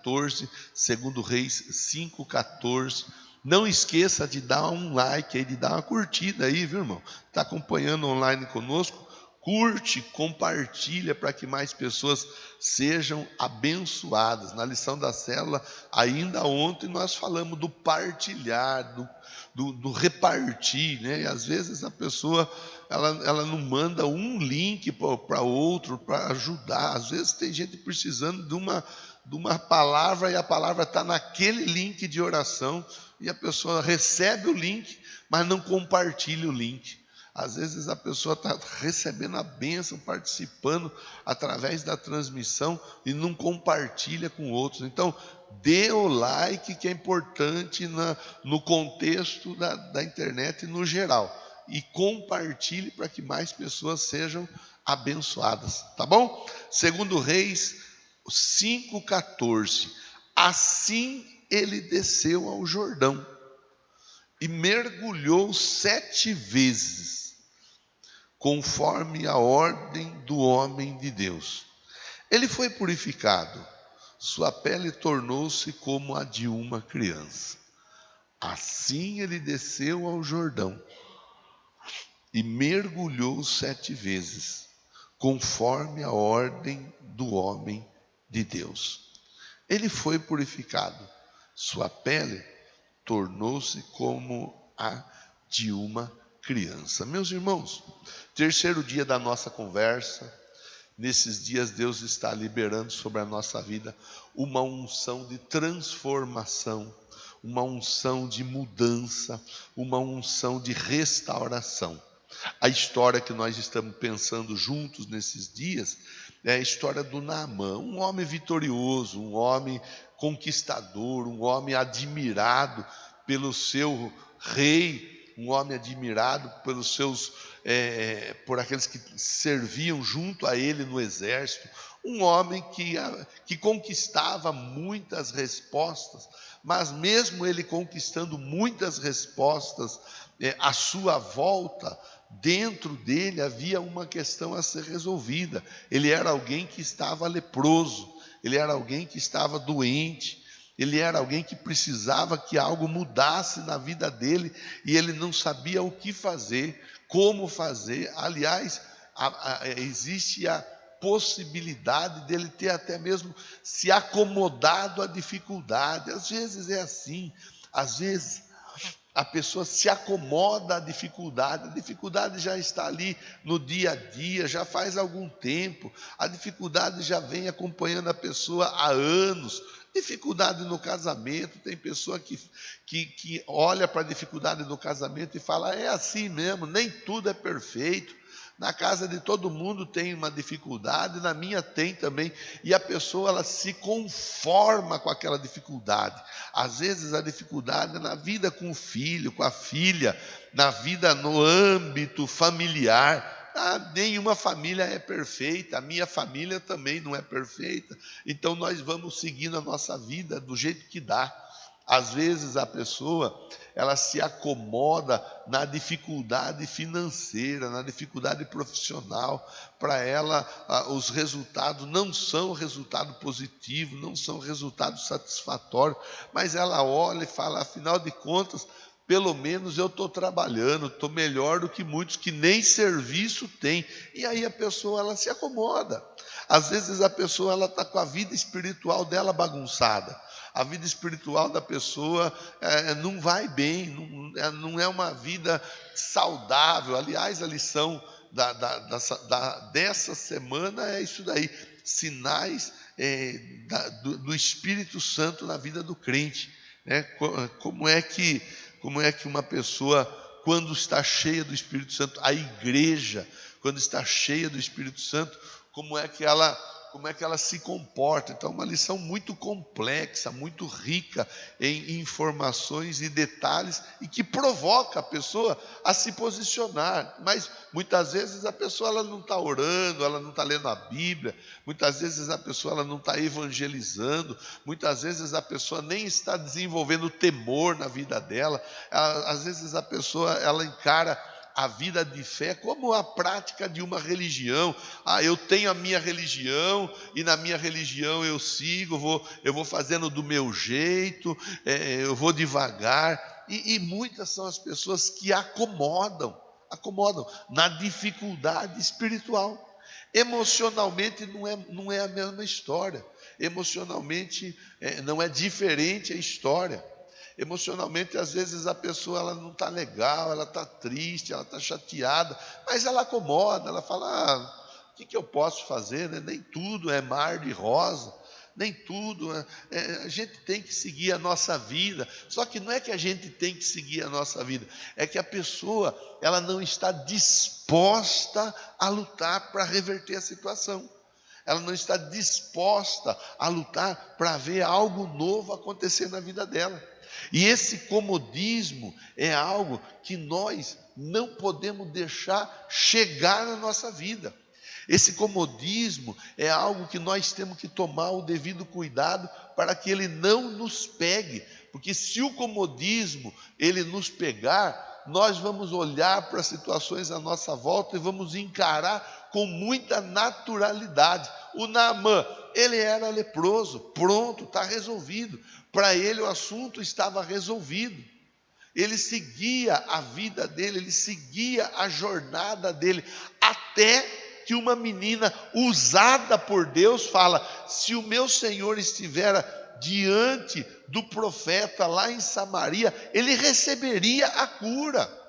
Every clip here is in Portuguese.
5,14, segundo Reis 5,14. Não esqueça de dar um like aí, de dar uma curtida aí, viu, irmão? Está acompanhando online conosco? Curte, compartilha para que mais pessoas sejam abençoadas. Na lição da célula, ainda ontem nós falamos do partilhar, do repartir, né? E às vezes a pessoa ela não manda um link para outro para ajudar. Às vezes tem gente precisando de uma palavra e a palavra está naquele link de oração e a pessoa recebe o link, mas não compartilha o link. Às vezes a pessoa está recebendo a bênção, participando através da transmissão e não compartilha com outros. Então, dê o like, que é importante no contexto da internet no geral. E compartilhe para que mais pessoas sejam abençoadas. Tá bom? Segundo Reis 5,14. Assim ele desceu ao Jordão e mergulhou 7 vezes, conforme a ordem do homem de Deus. Ele foi purificado, sua pele tornou-se como a de uma criança. Assim ele desceu ao Jordão e mergulhou 7 vezes, conforme a ordem do homem de Deus. Ele foi purificado, sua pele tornou-se como a de uma criança. Meus irmãos, terceiro dia da nossa conversa. Nesses dias Deus está liberando sobre a nossa vida uma unção de transformação, uma unção de mudança, uma unção de restauração. A história que nós estamos pensando juntos nesses dias é a história do Naamã, um homem vitorioso, um homem conquistador, um homem admirado pelo seu rei, um homem admirado pelos seus, por aqueles que serviam junto a ele no exército, um homem que conquistava muitas respostas, mas mesmo ele conquistando muitas respostas à sua volta, dentro dele havia uma questão a ser resolvida. Ele era alguém que estava leproso, ele era alguém que estava doente, ele era alguém que precisava que algo mudasse na vida dele e ele não sabia o que fazer, como fazer. Aliás, existe a possibilidade dele ter até mesmo se acomodado à dificuldade. Às vezes é assim, às vezes a pessoa se acomoda à dificuldade, a dificuldade já está ali no dia a dia, já faz algum tempo, a dificuldade já vem acompanhando a pessoa há anos. Dificuldade no casamento, tem pessoa que olha para a dificuldade do casamento e fala, é assim mesmo, nem tudo é perfeito. Na casa de todo mundo tem uma dificuldade, na minha tem também. E a pessoa ela se conforma com aquela dificuldade. Às vezes a dificuldade é na vida com o filho, com a filha, na vida no âmbito familiar. Nenhuma família é perfeita, a minha família também não é perfeita. Então nós vamos seguindo a nossa vida do jeito que dá. Às vezes a pessoa ela se acomoda na dificuldade financeira, na dificuldade profissional. Para ela, os resultados não são resultado positivo, não são resultado satisfatório, mas ela olha e fala, afinal de contas, pelo menos eu estou trabalhando, estou melhor do que muitos que nem serviço têm. E aí a pessoa ela se acomoda. Às vezes a pessoa ela está com a vida espiritual dela bagunçada. A vida espiritual da pessoa não vai bem, não é uma vida saudável. Aliás, a lição dessa semana é isso daí, sinais do Espírito Santo na vida do crente. Né? Como é que uma pessoa, quando está cheia do Espírito Santo, a igreja, quando está cheia do Espírito Santo, como é que ela se comporta. Então, é uma lição muito complexa, muito rica em informações e detalhes e que provoca a pessoa a se posicionar. Mas muitas vezes a pessoa ela não está orando, ela não está lendo a Bíblia, muitas vezes a pessoa ela não está evangelizando, muitas vezes a pessoa nem está desenvolvendo temor na vida dela. Às vezes a pessoa ela encara a vida de fé como a prática de uma religião. Eu tenho a minha religião e na minha religião eu sigo, eu vou fazendo do meu jeito, eu vou devagar. E muitas são as pessoas que acomodam na dificuldade espiritual. Emocionalmente não é a mesma história. Emocionalmente não é diferente a história. Emocionalmente, às vezes, a pessoa ela não está legal, ela está triste, ela está chateada, mas ela acomoda, ela fala, o que eu posso fazer? Né? Nem tudo é mar de rosa, nem tudo, a gente tem que seguir a nossa vida. Só que não é que a gente tem que seguir a nossa vida, é que a pessoa ela não está disposta a lutar para reverter a situação. Ela não está disposta a lutar para ver algo novo acontecer na vida dela. E esse comodismo é algo que nós não podemos deixar chegar na nossa vida. Esse comodismo é algo que nós temos que tomar o devido cuidado para que ele não nos pegue. Porque se o comodismo ele nos pegar, nós vamos olhar para as situações à nossa volta e vamos encarar com muita naturalidade. O Naamã, ele era leproso, pronto, está resolvido. Para ele o assunto estava resolvido. Ele seguia a vida dele, ele seguia a jornada dele, até que uma menina usada por Deus fala: se o meu Senhor estivera diante do profeta lá em Samaria, ele receberia a cura.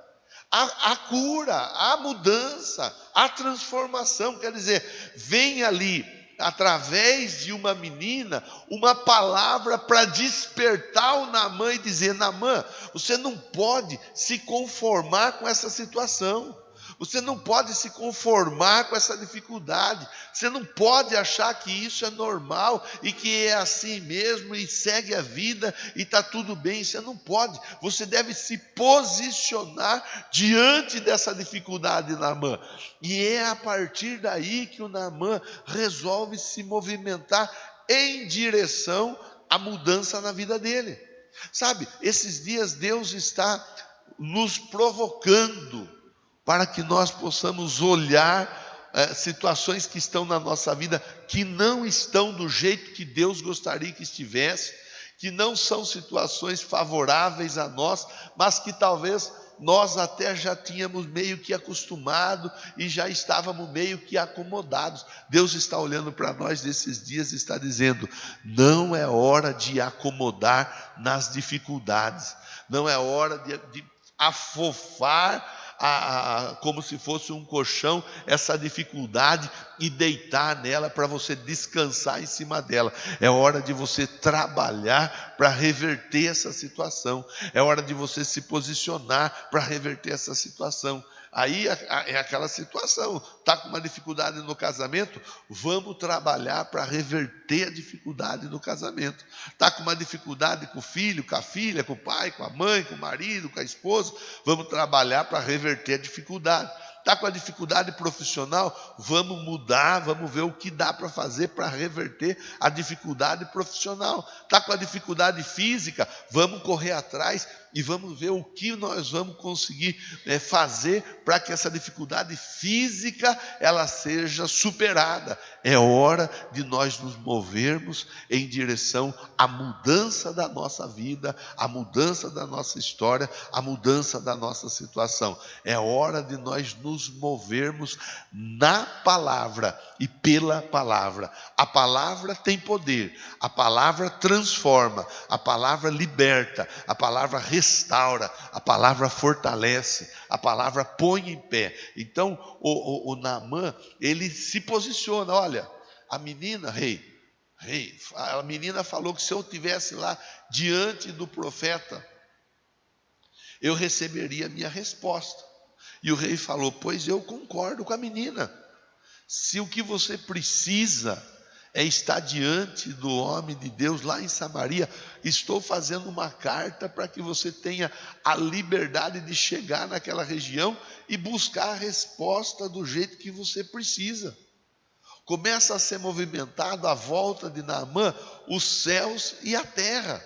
A cura, a mudança, a transformação. Quer dizer, vem ali, através de uma menina, uma palavra para despertar o Naamã e dizer: Naamã, você não pode se conformar com essa situação. Você não pode se conformar com essa dificuldade. Você não pode achar que isso é normal e que é assim mesmo e segue a vida e está tudo bem. Você não pode. Você deve se posicionar diante dessa dificuldade, Naamã. E é a partir daí que o Naamã resolve se movimentar em direção à mudança na vida dele. Sabe, esses dias Deus está nos provocando para que nós possamos olhar situações que estão na nossa vida, que não estão do jeito que Deus gostaria que estivesse, que não são situações favoráveis a nós, mas que talvez nós até já tínhamos meio que acostumado e já estávamos meio que acomodados. Deus está olhando para nós nesses dias e está dizendo: não é hora de acomodar nas dificuldades, não é hora de afofar como se fosse um colchão, essa dificuldade, e deitar nela para você descansar em cima dela. É hora de você trabalhar para reverter essa situação. É hora de você se posicionar para reverter essa situação. Aí é aquela situação, está com uma dificuldade no casamento, vamos trabalhar para reverter a dificuldade no casamento. Está com uma dificuldade com o filho, com a filha, com o pai, com a mãe, com o marido, com a esposa, vamos trabalhar para reverter a dificuldade. Está com a dificuldade profissional, vamos mudar, vamos ver o que dá para fazer para reverter a dificuldade profissional. Está com a dificuldade física, vamos correr atrás e vamos ver o que nós vamos conseguir fazer para que essa dificuldade física ela seja superada. É hora de nós nos movermos em direção à mudança da nossa vida, à mudança da nossa história, à mudança da nossa situação. É hora de nós nos movermos na palavra e pela palavra. A palavra tem poder, a palavra transforma, a palavra liberta, a palavra restaura, a palavra fortalece, a palavra põe em pé. Então o Naamã, ele se posiciona. Olha, a menina, rei, a menina falou que se eu estivesse lá diante do profeta, eu receberia a minha resposta. E o rei falou: pois eu concordo com a menina. Se o que você precisa é estar diante do homem de Deus lá em Samaria, estou fazendo uma carta para que você tenha a liberdade de chegar naquela região e buscar a resposta do jeito que você precisa. Começa a ser movimentado à volta de Naamã os céus e a terra.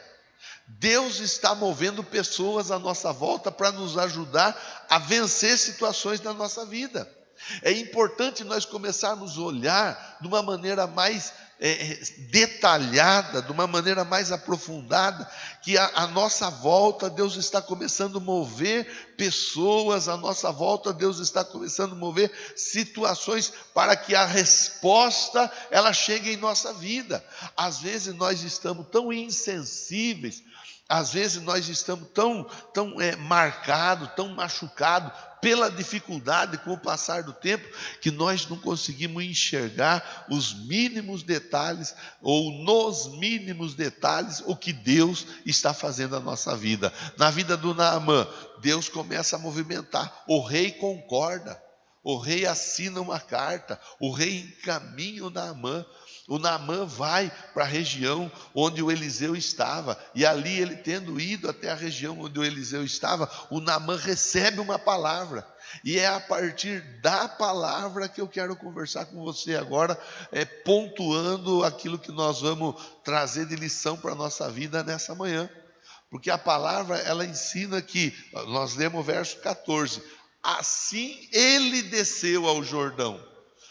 Deus está movendo pessoas à nossa volta para nos ajudar a vencer situações na nossa vida. É importante nós começarmos a olhar de uma maneira mais detalhada, de uma maneira mais aprofundada, que a nossa volta Deus está começando a mover pessoas, à nossa volta Deus está começando a mover situações para que a resposta ela chegue em nossa vida. Às vezes nós estamos tão insensíveis, às vezes nós estamos tão marcados, tão machucados pela dificuldade com o passar do tempo, que nós não conseguimos enxergar os mínimos detalhes, ou nos mínimos detalhes, o que Deus está fazendo na nossa vida. Na vida do Naamã, Deus começa a movimentar, o rei concorda, o rei assina uma carta, o rei encaminha o Naamã. O Naamã vai para a região onde o Eliseu estava, e ali ele tendo ido até a região onde o Eliseu estava, o Naamã recebe uma palavra, e é a partir da palavra que eu quero conversar com você agora, pontuando aquilo que nós vamos trazer de lição para a nossa vida nessa manhã, porque a palavra ela ensina que, nós lemos o verso 14, assim ele desceu ao Jordão,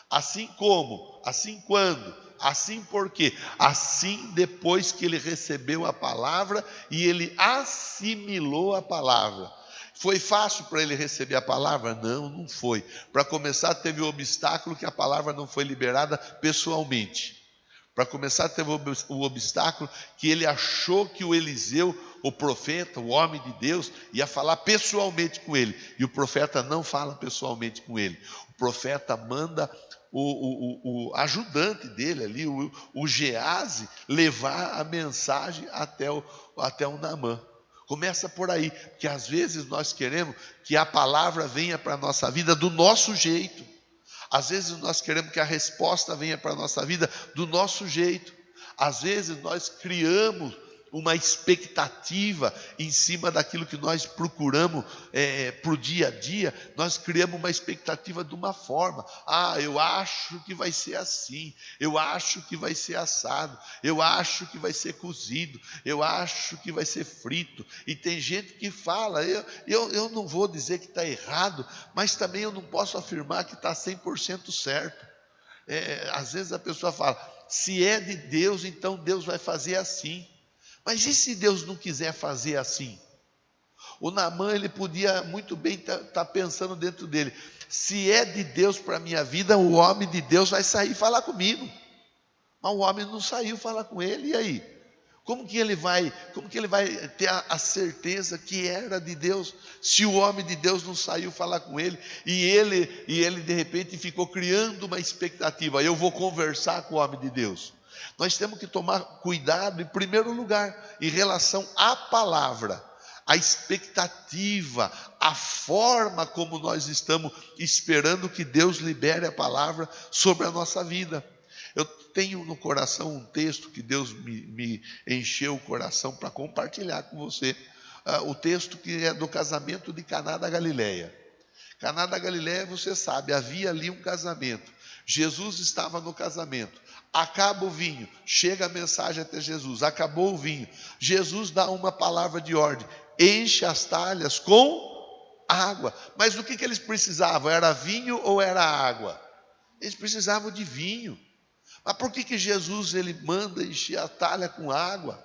assim como, assim quando, assim porque, assim depois que ele recebeu a palavra e ele assimilou a palavra. Foi fácil para ele receber a palavra? Não, não foi. Para começar, teve o obstáculo que a palavra não foi liberada pessoalmente. Para começar, teve o obstáculo que ele achou que o Eliseu, o profeta, o homem de Deus, ia falar pessoalmente com ele. E o profeta não fala pessoalmente com ele. O profeta manda o ajudante dele ali, o Geazi, levar a mensagem até o Naamã. Começa por aí, porque às vezes nós queremos que a palavra venha para a nossa vida do nosso jeito. Às vezes nós queremos que a resposta venha para a nossa vida do nosso jeito. Às vezes nós criamos uma expectativa em cima daquilo que nós procuramos para o dia a dia. Nós criamos uma expectativa de uma forma. Eu acho que vai ser assim, eu acho que vai ser assado, eu acho que vai ser cozido, eu acho que vai ser frito. E tem gente que fala, eu não vou dizer que está errado, mas também eu não posso afirmar que está 100% certo. Às vezes a pessoa fala, se é de Deus, então Deus vai fazer assim. Mas e se Deus não quiser fazer assim? O Naamã, ele podia muito bem estar pensando dentro dele, se é de Deus para a minha vida, o homem de Deus vai sair falar comigo. Mas o homem não saiu falar com ele, e aí? Como que ele vai ter a certeza que era de Deus, se o homem de Deus não saiu falar com ele, e ele de repente ficou criando uma expectativa, eu vou conversar com o homem de Deus. Nós temos que tomar cuidado, em primeiro lugar, em relação à palavra, a expectativa, a forma como nós estamos esperando que Deus libere a palavra sobre a nossa vida. Eu tenho no coração um texto que Deus me encheu o coração para compartilhar com você. O texto que é do casamento de Caná da Galileia. Caná da Galileia, você sabe, havia ali um casamento. Jesus estava no casamento. Acaba o vinho, chega a mensagem até Jesus, acabou o vinho. Jesus dá uma palavra de ordem, enche as talhas com água. Mas o que eles precisavam? Era vinho ou era água? Eles precisavam de vinho. Mas por que Jesus ele manda encher a talha com água?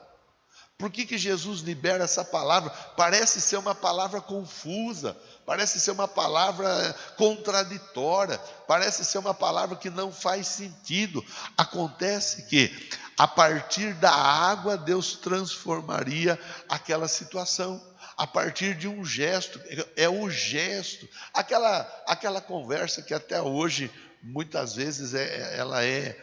Por que Jesus libera essa palavra? Parece ser uma palavra confusa, parece ser uma palavra contraditória, parece ser uma palavra que não faz sentido. Acontece que, a partir da água, Deus transformaria aquela situação. A partir de um gesto, é o gesto, aquela conversa que até hoje, muitas vezes, ela é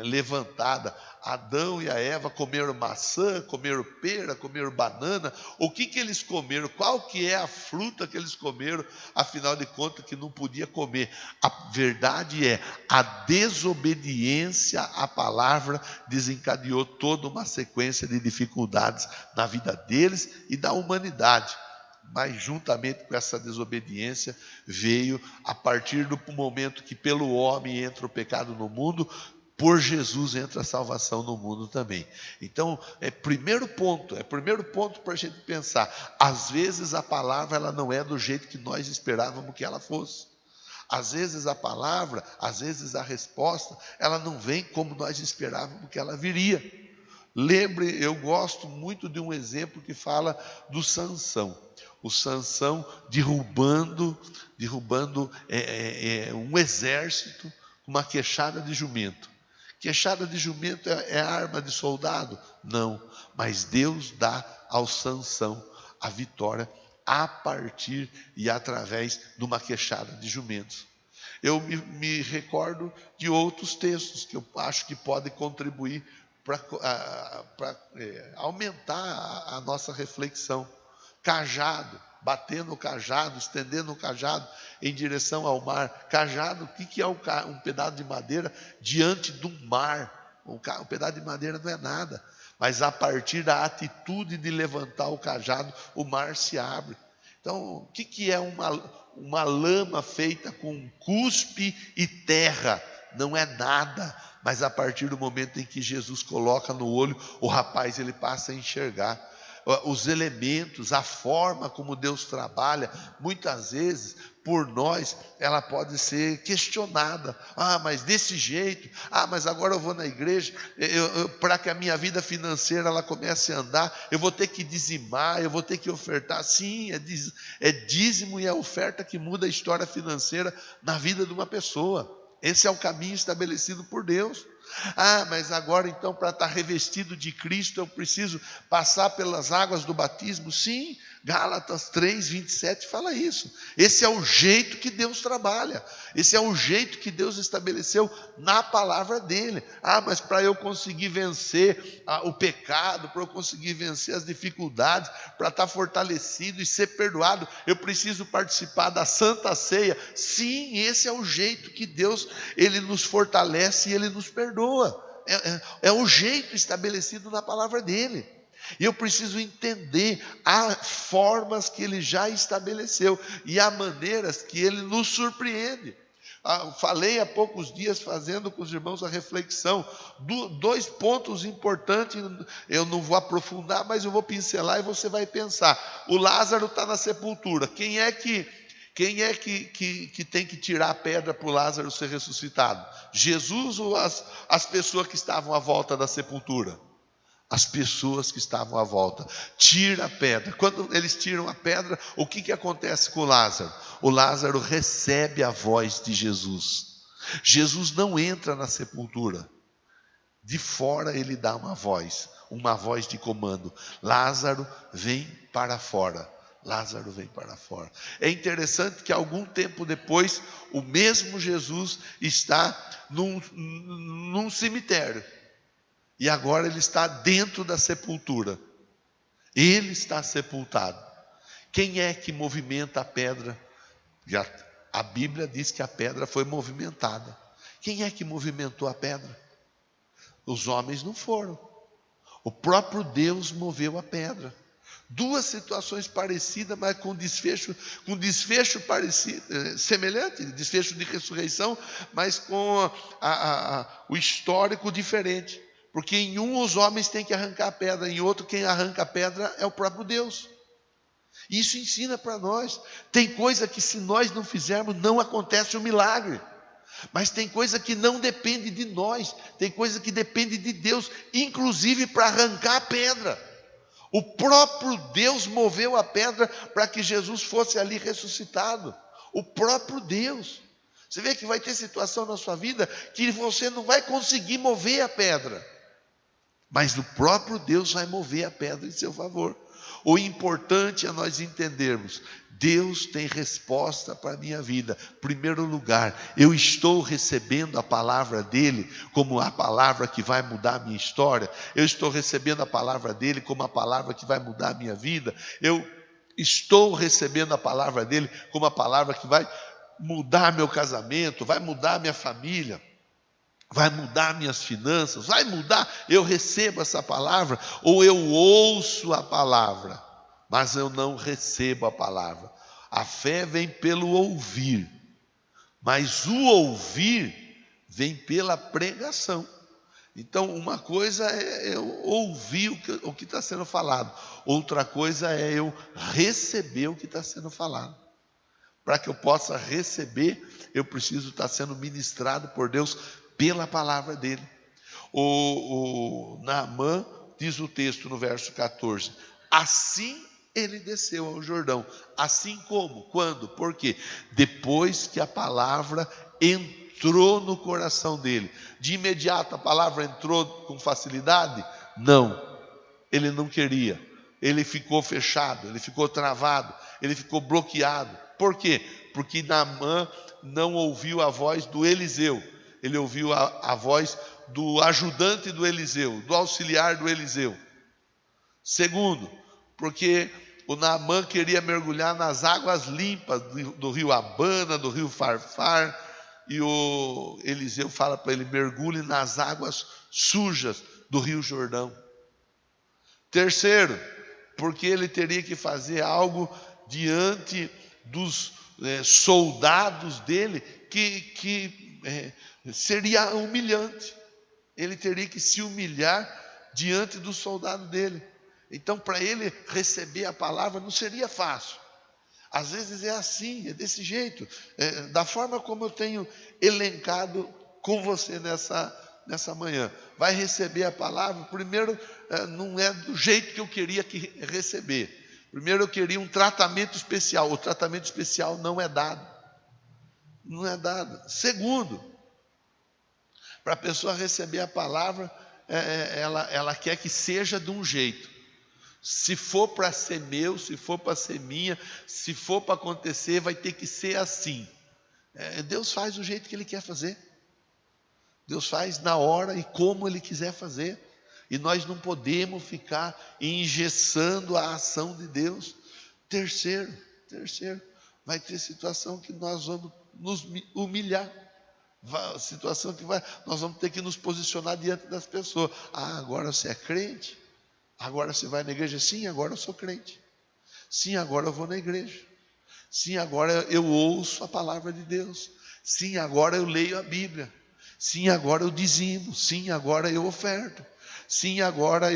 levantada. Adão e a Eva comeram maçã, comeram pera, comeram banana. O que eles comeram? Qual que é a fruta que eles comeram? Afinal de contas, que não podia comer. A verdade é, a desobediência à palavra desencadeou toda uma sequência de dificuldades na vida deles e da humanidade. Mas juntamente com essa desobediência veio, a partir do momento que pelo homem entra o pecado no mundo, por Jesus entra a salvação no mundo também. Então, é primeiro ponto para a gente pensar. Às vezes a palavra ela não é do jeito que nós esperávamos que ela fosse. Às vezes a palavra, às vezes a resposta, ela não vem como nós esperávamos que ela viria. Lembre, eu gosto muito de um exemplo que fala do Sansão. O Sansão derrubando um exército com uma queixada de jumento. Queixada de jumento é arma de soldado? Não, mas Deus dá ao Sansão a vitória a partir e através de uma queixada de jumentos. Eu me recordo de outros textos que eu acho que podem contribuir para aumentar a nossa reflexão. Cajado, batendo o cajado, estendendo o cajado em direção ao mar. Cajado, o que é um pedaço de madeira diante do mar? Um pedaço de madeira não é nada, mas a partir da atitude de levantar o cajado, o mar se abre. Então, o que é uma lama feita com cuspe e terra? Não é nada, mas a partir do momento em que Jesus coloca no olho, o rapaz ele passa a enxergar. Os elementos, a forma como Deus trabalha, muitas vezes, por nós, ela pode ser questionada. Mas desse jeito, mas agora eu vou na igreja, para que a minha vida financeira ela comece a andar, eu vou ter que dizimar, eu vou ter que ofertar. Sim, é dízimo e é oferta que muda a história financeira na vida de uma pessoa. Esse é o caminho estabelecido por Deus. Mas agora então para estar revestido de Cristo eu preciso passar pelas águas do batismo? Sim, Gálatas 3:27 fala isso. Esse é o jeito que Deus trabalha. Esse é o jeito que Deus estabeleceu na palavra dele. Mas para eu conseguir vencer o pecado, para eu conseguir vencer as dificuldades, para estar fortalecido e ser perdoado, eu preciso participar da Santa Ceia. Sim, esse é o jeito que Deus ele nos fortalece e ele nos perdoa. É o jeito estabelecido na palavra dele. E eu preciso entender as formas que ele já estabeleceu e as maneiras que ele nos surpreende. Falei há poucos dias, fazendo com os irmãos a reflexão, dois pontos importantes, eu não vou aprofundar, mas eu vou pincelar e você vai pensar. O Lázaro está na sepultura. Quem é que tem que tirar a pedra para o Lázaro ser ressuscitado? Jesus ou as pessoas que estavam à volta da sepultura? As pessoas que estavam à volta. Tira a pedra. Quando eles tiram a pedra, o que acontece com o Lázaro? O Lázaro recebe a voz de Jesus. Jesus não entra na sepultura. De fora ele dá uma voz de comando. Lázaro, vem para fora. Lázaro vem para fora. É interessante que algum tempo depois, o mesmo Jesus está num cemitério. E agora ele está dentro da sepultura. Ele está sepultado. Quem é que movimenta a pedra? A Bíblia diz que a pedra foi movimentada. Quem é que movimentou a pedra? Os homens não foram. O próprio Deus moveu a pedra. Duas situações parecidas, mas com desfecho parecido, semelhante, desfecho de ressurreição, mas com o histórico diferente. Porque em um os homens têm que arrancar a pedra, em outro quem arranca a pedra é o próprio Deus. Isso ensina para nós. Tem coisa que se nós não fizermos não acontece o milagre. Mas tem coisa que não depende de nós, tem coisa que depende de Deus, inclusive para arrancar a pedra. O próprio Deus moveu a pedra para que Jesus fosse ali ressuscitado. O próprio Deus. Você vê que vai ter situação na sua vida que você não vai conseguir mover a pedra. Mas o próprio Deus vai mover a pedra em seu favor. O importante é nós entendermos, Deus tem resposta para a minha vida. Em primeiro lugar, eu estou recebendo a palavra dele como a palavra que vai mudar a minha história. Eu estou recebendo a palavra dele como a palavra que vai mudar a minha vida. Eu estou recebendo a palavra dele como a palavra que vai mudar meu casamento, vai mudar minha família, vai mudar minhas finanças, vai mudar. Eu recebo essa palavra ou eu ouço a palavra, mas eu não recebo a palavra. A fé vem pelo ouvir, mas o ouvir vem pela pregação. Então, uma coisa é eu ouvir o que está sendo falado, outra coisa é eu receber o que está sendo falado. Para que eu possa receber, eu preciso estar sendo ministrado por Deus pela palavra dele. O Naamã, diz o texto no verso 14, assim ele desceu ao Jordão. Assim como? Quando? Por quê? Depois que a palavra entrou no coração dele. De imediato a palavra entrou com facilidade? Não, ele não queria. Ele ficou fechado, ele ficou travado, ele ficou bloqueado. Por quê? Porque Naamã não ouviu a voz do Eliseu. Ele ouviu a voz do ajudante do Eliseu, do auxiliar do Eliseu. Segundo, porque o Naamã queria mergulhar nas águas limpas do rio Abana, do rio Farfar, e o Eliseu fala para ele: mergulhe nas águas sujas do rio Jordão. Terceiro, porque ele teria que fazer algo diante dos soldados dele que seria humilhante. Ele teria que se humilhar diante do soldado dele. Então, para ele receber a palavra não seria fácil. Às vezes é assim, é desse jeito, da forma como eu tenho elencado com você nessa manhã. Vai receber a palavra, primeiro não é do jeito que eu queria receber. Primeiro eu queria um tratamento especial. O tratamento especial não é dado. Não é dado. Segundo, para a pessoa receber a palavra, ela quer que seja de um jeito. Se for para ser meu, se for para ser minha, se for para acontecer, vai ter que ser assim. Deus faz do jeito que Ele quer fazer. Deus faz na hora e como Ele quiser fazer. E nós não podemos ficar engessando a ação de Deus. Terceiro, vai ter situação que nós vamos nos humilhar. Situação que nós vamos ter que nos posicionar diante das pessoas. Agora você é crente? Agora você vai na igreja? Sim, agora eu sou crente. Sim, agora eu vou na igreja. Sim, agora eu ouço a palavra de Deus. Sim, agora eu leio a Bíblia. Sim, agora eu dizimo. Sim, agora eu oferto. Sim, agora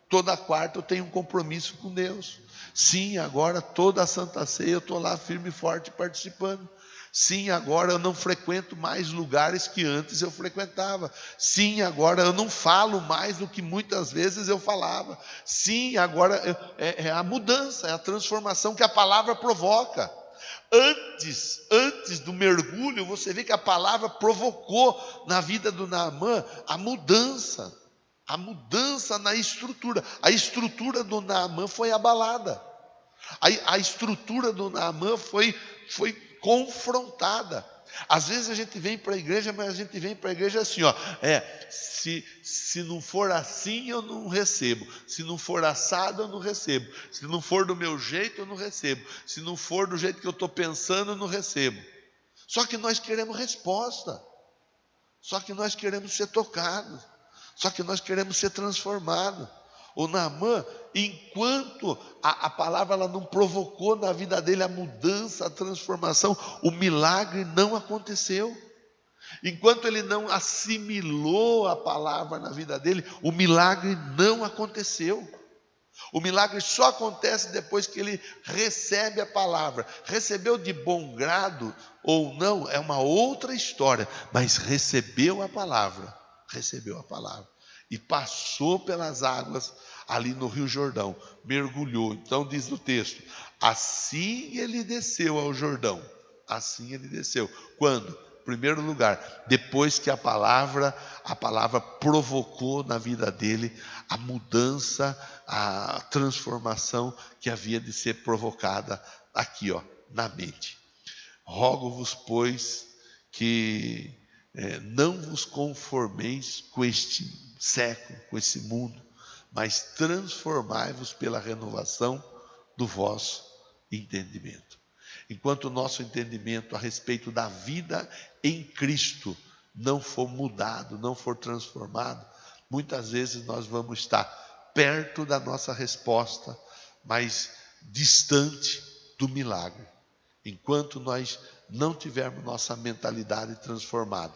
toda quarta eu tenho um compromisso com Deus. Sim, agora toda a Santa Ceia eu estou lá firme e forte participando. Sim, agora eu não frequento mais lugares que antes eu frequentava. Sim, agora eu não falo mais do que muitas vezes eu falava. Sim, agora é a mudança, é a transformação que a palavra provoca. Antes do mergulho, você vê que a palavra provocou na vida do Naamã a mudança na estrutura. A estrutura do Naamã foi abalada. A estrutura do Naamã foi confrontada. Às vezes a gente vem para a igreja, mas a gente vem para a igreja assim, se não for assim eu não recebo, se não for assado eu não recebo, se não for do meu jeito eu não recebo, se não for do jeito que eu estou pensando eu não recebo. Só que nós queremos resposta, só que nós queremos ser tocados, só que nós queremos ser transformados. O Naamã, enquanto a palavra ela não provocou na vida dele a mudança, a transformação, o milagre não aconteceu. Enquanto ele não assimilou a palavra na vida dele, o milagre não aconteceu. O milagre só acontece depois que ele recebe a palavra. Recebeu de bom grado ou não, é uma outra história, mas recebeu a palavra. E passou pelas águas ali no Rio Jordão, mergulhou. Então diz o texto, assim ele desceu ao Jordão. Assim ele desceu. Quando? Em primeiro lugar, depois que a palavra provocou na vida dele a mudança, a transformação que havia de ser provocada aqui, na mente. Rogo-vos, pois, que não vos conformeis com este século, com esse mundo, mas transformai-vos pela renovação do vosso entendimento. Enquanto o nosso entendimento a respeito da vida em Cristo não for mudado, não for transformado, muitas vezes nós vamos estar perto da nossa resposta, mas distante do milagre. Enquanto nós não tivermos nossa mentalidade transformada.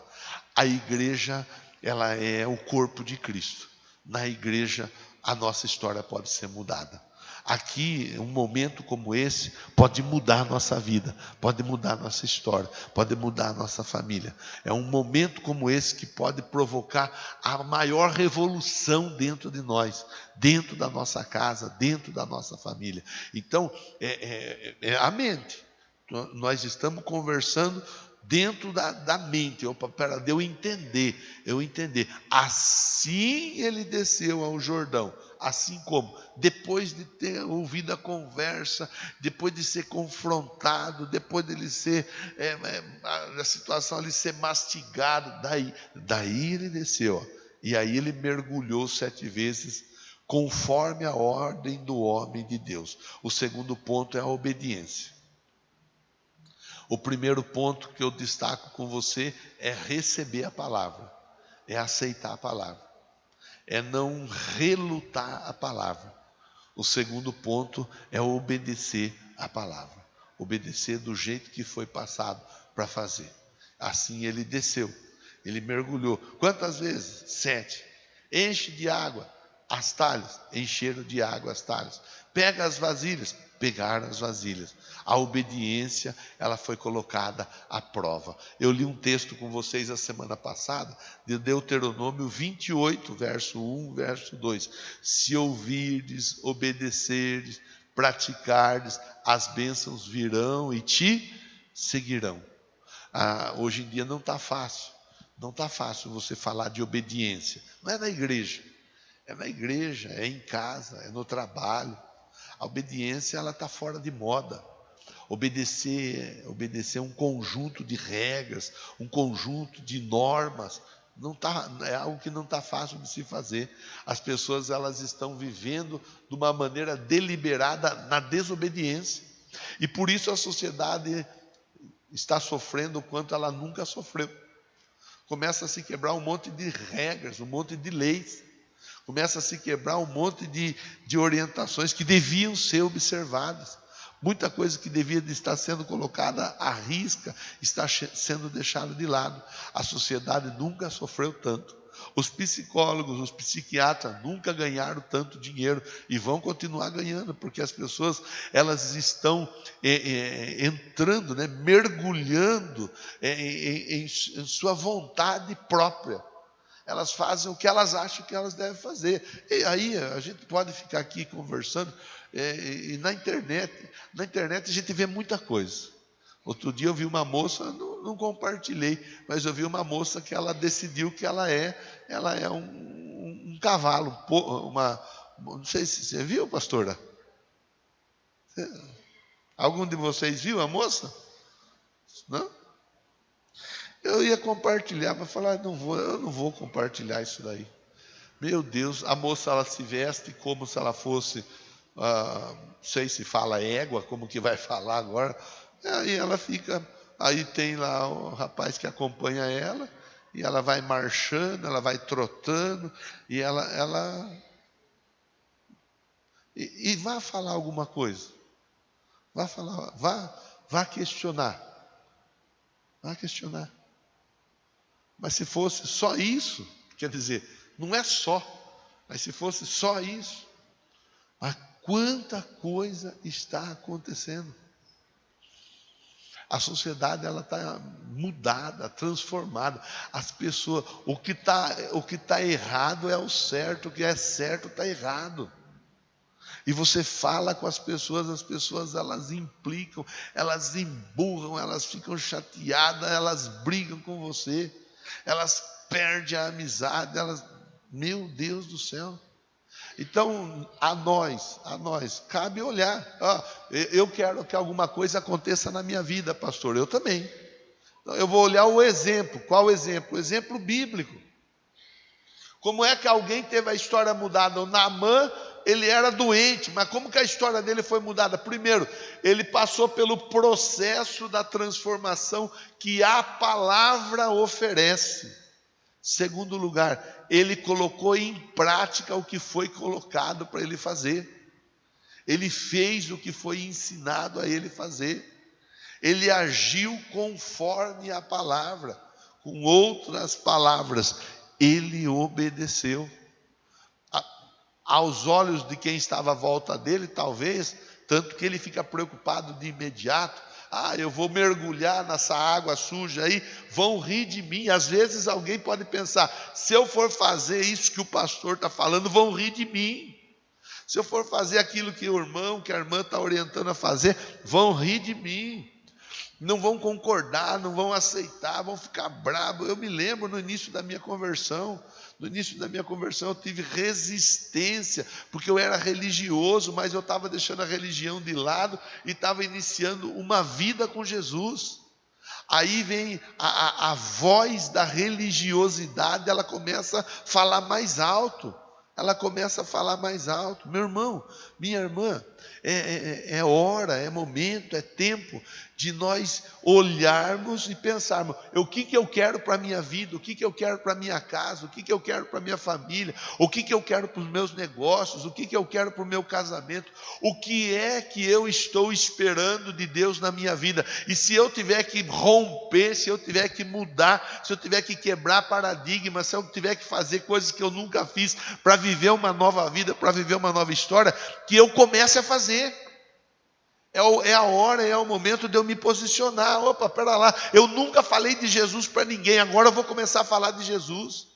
A igreja, ela é o corpo de Cristo. Na igreja, a nossa história pode ser mudada. Aqui, um momento como esse, pode mudar a nossa vida, pode mudar a nossa história, pode mudar a nossa família. É um momento como esse que pode provocar a maior revolução dentro de nós, dentro da nossa casa, dentro da nossa família. Então, é a mente. Nós estamos conversando dentro da mente, para eu entender. Assim ele desceu ao Jordão, assim como, depois de ter ouvido a conversa, depois de ser confrontado, depois de ele ser, a situação ali ser mastigado, daí ele desceu, ó, e aí ele mergulhou 7 vezes, conforme a ordem do homem de Deus. O segundo ponto é a obediência. O primeiro ponto que eu destaco com você é receber a palavra, é aceitar a palavra, é não relutar a palavra. O segundo ponto é obedecer a palavra, obedecer do jeito que foi passado para fazer. Assim ele desceu, ele mergulhou. Quantas vezes? 7. Enche de água as talhas, encheram de água as talhas. Pega as vasilhas, pegaram as vasilhas. A obediência, ela foi colocada à prova. Eu li um texto com vocês a semana passada, de Deuteronômio 28, verso 1, verso 2. Se ouvirdes, obedecerdes, praticardes, as bênçãos virão e te seguirão. Hoje em dia não está fácil. Não está fácil você falar de obediência. Não é na igreja. É na igreja, é em casa, é no trabalho. A obediência, ela está fora de moda. Obedecer um conjunto de regras, um conjunto de normas, é algo que não está fácil de se fazer. As pessoas, elas estão vivendo de uma maneira deliberada na desobediência. E por isso a sociedade está sofrendo o quanto ela nunca sofreu. Começa a se quebrar um monte de regras, um monte de leis. Começa a se quebrar um monte de orientações que deviam ser observadas. Muita coisa que devia estar sendo colocada à risca está sendo deixada de lado. A sociedade nunca sofreu tanto. Os psicólogos, os psiquiatras nunca ganharam tanto dinheiro e vão continuar ganhando, porque as pessoas, elas estão entrando, mergulhando em sua vontade própria. Elas fazem o que elas acham que elas devem fazer. E aí a gente pode ficar aqui conversando, e na internet a gente vê muita coisa. Outro dia eu vi uma moça, não compartilhei, mas eu vi uma moça que ela decidiu que ela é um cavalo, não sei se você viu, pastora? Algum de vocês viu a moça? Não? Eu ia compartilhar, mas falar, eu não vou compartilhar isso daí. Meu Deus, a moça, ela se veste como se ela fosse, não sei se fala égua, como que vai falar agora. Aí ela fica, aí tem lá o rapaz que acompanha ela, e ela vai marchando, ela vai trotando, e e vá falar alguma coisa. Vá questionar. Vá questionar. Mas se fosse só isso, quer dizer, não é só, mas se fosse só isso, mas quanta coisa está acontecendo. A sociedade, ela está mudada, transformada. As pessoas, o que tá errado é o certo, o que é certo está errado. E você fala com as pessoas elas implicam, elas emburram, elas ficam chateadas, elas brigam com você. Elas perdem a amizade, meu Deus do céu. Então, a nós, cabe olhar. Eu quero que alguma coisa aconteça na minha vida, pastor, eu também. Então, eu vou olhar o exemplo. Qual exemplo? O exemplo bíblico. Como é que alguém teve a história mudada? O Naamã, ele era doente, mas como que a história dele foi mudada? Primeiro, ele passou pelo processo da transformação que a palavra oferece. Segundo lugar, ele colocou em prática o que foi colocado para ele fazer. Ele fez o que foi ensinado a ele fazer. Ele agiu conforme a palavra. Com outras palavras, ele obedeceu. Aos olhos de quem estava à volta dele, talvez, tanto que ele fica preocupado de imediato. Eu vou mergulhar nessa água suja aí, vão rir de mim. Às vezes alguém pode pensar, se eu for fazer isso que o pastor está falando, vão rir de mim. Se eu for fazer aquilo que o irmão, que a irmã está orientando a fazer, vão rir de mim. Não vão concordar, não vão aceitar, vão ficar bravos. Eu me lembro no início da minha conversão. No início da minha conversão eu tive resistência, porque eu era religioso, mas eu estava deixando a religião de lado e estava iniciando uma vida com Jesus. Aí vem a voz da religiosidade, ela começa a falar mais alto. Ela começa a falar mais alto. Meu irmão, minha irmã, é hora, é momento, é tempo de nós olharmos e pensarmos, o que eu quero para a minha vida, o que eu quero para a minha casa, o que eu quero para a minha família, o que eu quero para os meus negócios, o que eu quero para o meu casamento, o que é que eu estou esperando de Deus na minha vida. E se eu tiver que romper, se eu tiver que mudar, se eu tiver que quebrar paradigmas, se eu tiver que fazer coisas que eu nunca fiz para viver uma nova vida, para viver uma nova história, que eu comece a fazer. É a hora, é o momento de eu me posicionar. Opa, pera lá, eu nunca falei de Jesus para ninguém, agora eu vou começar a falar de Jesus.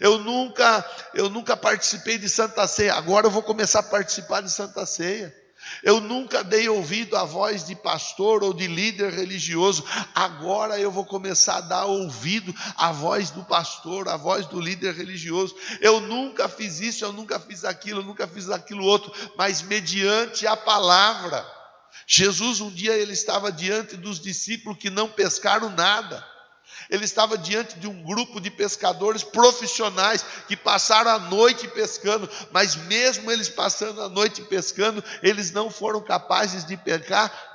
Eu nunca participei de Santa Ceia, agora eu vou começar a participar de Santa Ceia. Eu nunca dei ouvido à voz de pastor ou de líder religioso, agora eu vou começar a dar ouvido à voz do pastor, à voz do líder religioso. Eu nunca fiz isso, eu nunca fiz aquilo, eu nunca fiz aquilo outro, mas mediante a palavra. Jesus um dia ele estava diante dos discípulos que não pescaram nada. Ele estava diante de um grupo de pescadores profissionais que passaram a noite pescando, mas mesmo eles passando a noite pescando, eles não foram capazes de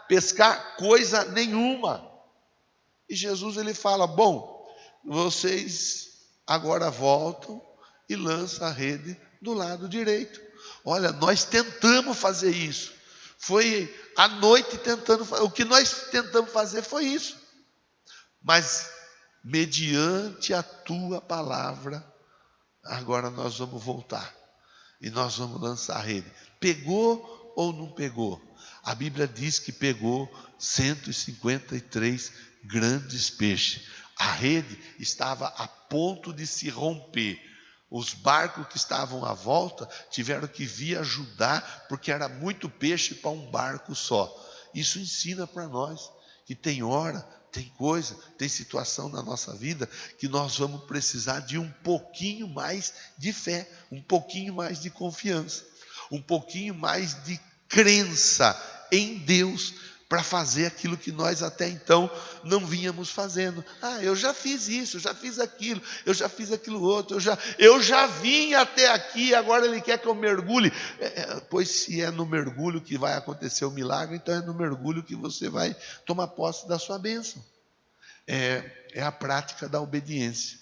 pescar coisa nenhuma. E Jesus ele fala, bom, vocês agora voltam e lançam a rede do lado direito. Olha, nós tentamos fazer isso. Foi a noite tentando fazer. O que nós tentamos fazer foi isso. Mas mediante a tua palavra, agora nós vamos voltar. E nós vamos lançar a rede. Pegou ou não pegou? A Bíblia diz que pegou 153 grandes peixes. A rede estava a ponto de se romper. Os barcos que estavam à volta tiveram que vir ajudar, porque era muito peixe para um barco só. Isso ensina para nós que tem hora, tem coisa, tem situação na nossa vida que nós vamos precisar de um pouquinho mais de fé, um pouquinho mais de confiança, um pouquinho mais de crença em Deus, para fazer aquilo que nós até então não vínhamos fazendo. Eu já fiz isso, eu já fiz aquilo, eu já fiz aquilo outro, eu já vim até aqui, agora ele quer que eu mergulhe. Pois se é no mergulho que vai acontecer o milagre, então é no mergulho que você vai tomar posse da sua bênção. É a prática da obediência.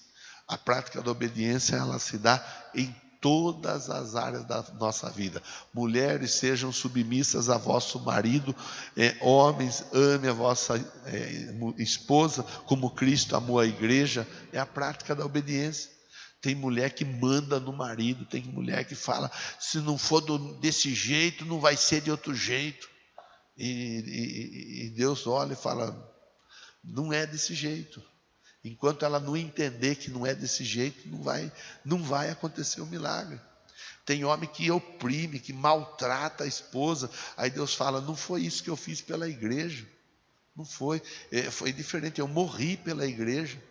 A prática da obediência, ela se dá em todas as áreas da nossa vida. Mulheres, sejam submissas a vosso marido. Homens, ame a vossa esposa, como Cristo amou a igreja. É a prática da obediência. Tem mulher que manda no marido, tem mulher que fala, se não for desse jeito, não vai ser de outro jeito. E Deus olha e fala, não é desse jeito. Enquanto ela não entender que não é desse jeito, não vai acontecer o milagre. Tem homem que oprime, que maltrata a esposa. Aí Deus fala, não foi isso que eu fiz pela igreja. Não foi. Foi diferente. Eu morri pela igreja.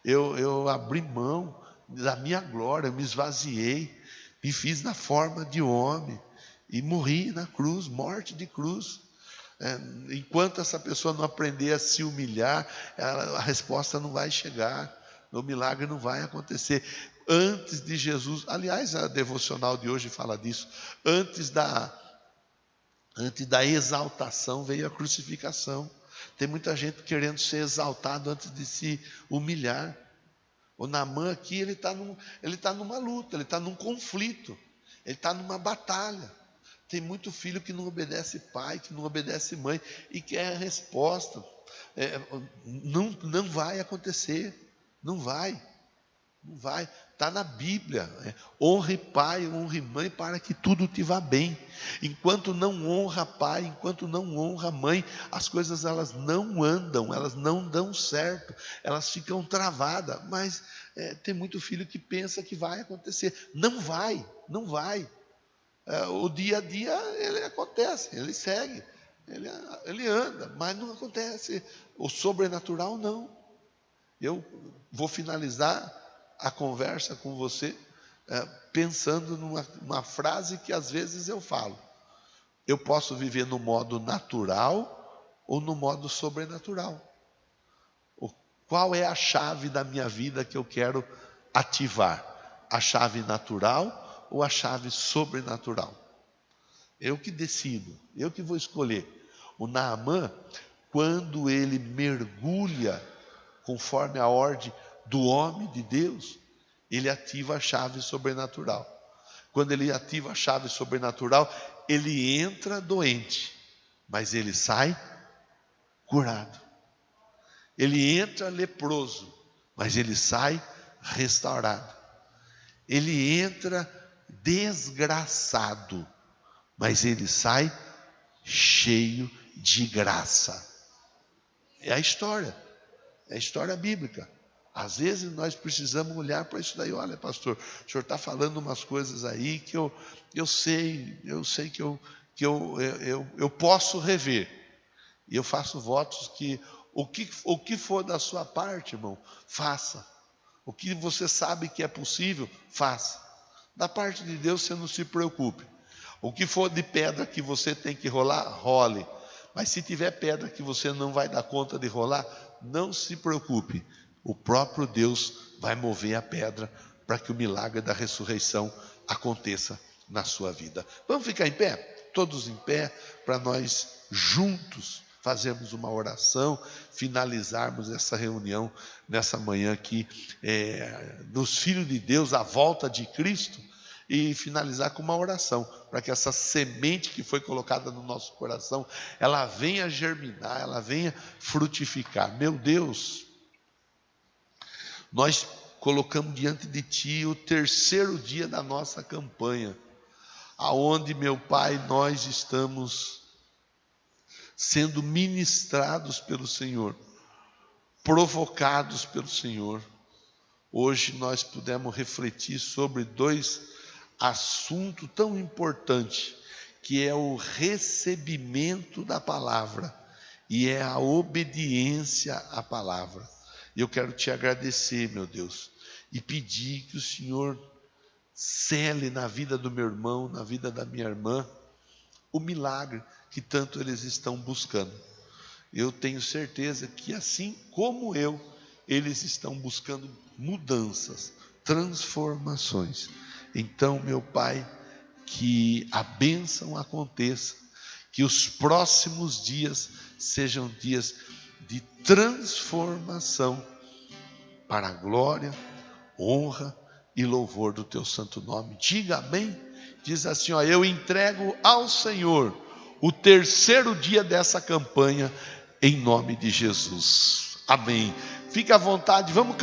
Eu abri mão da minha glória, eu me esvaziei, me fiz na forma de homem e morri na cruz, morte de cruz. Enquanto essa pessoa não aprender a se humilhar, a resposta não vai chegar, o milagre não vai acontecer. Antes de Jesus, aliás, a devocional de hoje fala disso, antes da exaltação veio a crucificação. Tem muita gente querendo ser exaltado antes de se humilhar. O Naamã aqui, ele está numa luta, ele está num conflito, ele está numa batalha. Tem muito filho que não obedece pai, que não obedece mãe, e quer a resposta. Não vai acontecer. Não vai. Não vai. Está na Bíblia. Honre pai, honre mãe, para que tudo te vá bem. Enquanto não honra pai, enquanto não honra mãe, as coisas elas não andam, elas não dão certo, elas ficam travadas. Mas tem muito filho que pensa que vai acontecer. Não vai, não vai. O dia a dia ele acontece, ele segue, ele anda, mas não acontece. O sobrenatural não. Eu vou finalizar a conversa com você pensando numa frase que às vezes eu falo. Eu posso viver no modo natural ou no modo sobrenatural. Qual é a chave da minha vida que eu quero ativar? A chave natural ou a chave sobrenatural? Eu que decido, eu que vou escolher. O Naamã, quando ele mergulha conforme a ordem do homem de Deus, ele ativa a chave sobrenatural. Quando ele ativa a chave sobrenatural, ele entra doente, mas ele sai curado. Ele entra leproso, mas ele sai restaurado. Ele entra desgraçado, mas ele sai cheio de graça. É a história bíblica. Às vezes nós precisamos olhar para isso daí. Olha, pastor, o senhor está falando umas coisas aí que eu sei que eu posso rever. E eu faço votos que o que for da sua parte, irmão, faça. O que você sabe que é possível, faça. Da parte de Deus, você não se preocupe. O que for de pedra que você tem que rolar, role. Mas se tiver pedra que você não vai dar conta de rolar, não se preocupe. O próprio Deus vai mover a pedra para que o milagre da ressurreição aconteça na sua vida. Vamos ficar em pé? Todos em pé, para nós juntos fazermos uma oração, finalizarmos essa reunião nessa manhã aqui, dos filhos de Deus, à volta de Cristo, e finalizar com uma oração, para que essa semente que foi colocada no nosso coração, ela venha germinar, ela venha frutificar. Meu Deus, nós colocamos diante de Ti o terceiro dia da nossa campanha, aonde, meu Pai, nós estamos sendo ministrados pelo Senhor, provocados pelo Senhor. Hoje nós pudemos refletir sobre dois assuntos tão importantes, que é o recebimento da palavra e é a obediência à palavra. E eu quero te agradecer, meu Deus, e pedir que o Senhor cele na vida do meu irmão, na vida da minha irmã, o milagre que tanto eles estão buscando. Eu tenho certeza que assim como eu, eles estão buscando mudanças, transformações. Então, meu Pai, que a bênção aconteça, que os próximos dias sejam dias de transformação para a glória, honra e louvor do Teu santo nome. Diga amém. Diz assim, eu entrego ao Senhor o terceiro dia dessa campanha, em nome de Jesus. Amém. Fique à vontade, vamos cantar.